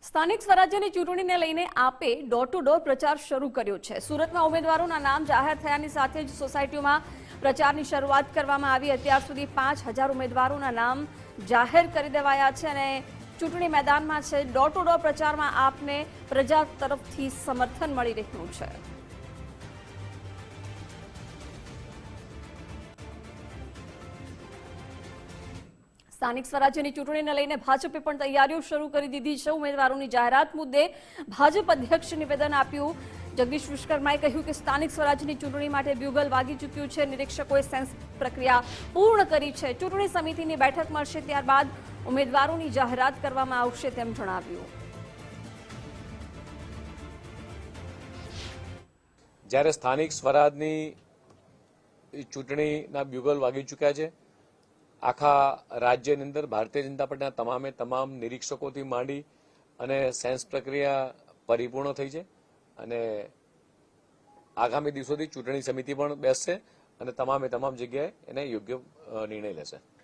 સ્થાનિક સ્વરાજ્યની ચૂંટણીને લઈને આપે ડોર ટુ ડોર પ્રચાર શરૂ કર્યો છે। સુરતમાં ઉમેદવારોના નામ જાહેર થયાની સાથે જ સોસાયટીઓમાં પ્રચારની શરૂઆત કરવામાં આવી। અત્યાર સુધી 5000 ઉમેદવારોના નામ જાહેર કરી દેવાયા છે અને ચૂંટણી મેદાનમાં છે। ડોર ટુ ડોર પ્રચારમાં આપને પ્રજા તરફથી સમર્થન મળી રહ્યું છે। સ્થાનિક સ્વરાજ્યની ચૂંટણીને લઈને ભાજપે પણ તૈયારીઓ શરૂ કરી દીધી છે। ઉમેદવારોની જાહેરાત મુદ્દે ભાજપ અધ્યક્ષે નિવેદન આપ્યું। જગદીશ વિશ્વકર્માએ કહ્યું કે સ્થાનિક સ્વરાજ્યની ચૂંટણી માટે બ્યુગલ વાગી ચૂક્યું છે। નિરીક્ષકોએ સેન્સ પ્રક્રિયા પૂર્ણ કરી છે। ચૂંટણી સમિતિની બેઠક મળશે, ત્યારબાદ ઉમેદવારોની જાહેરાત કરવામાં આવશે તેમ જણાવ્યું। જ્યારે સ્થાનિક સ્વરાજની ચૂંટણીના બ્યુગલ વાગી ચૂક્યા છે, આખા રાજ્યની અંદર ભારતીય જનતા પાર્ટીના તમામ નિરીક્ષકોથી માંડી અને સેન્સ પ્રક્રિયા પરિપૂર્ણ થઈ છે અને આગામી દિવસોથી ચૂંટણી સમિતિ પણ બેસશે અને તમામ જગ્યાએ એને યોગ્ય નિર્ણય લેશે।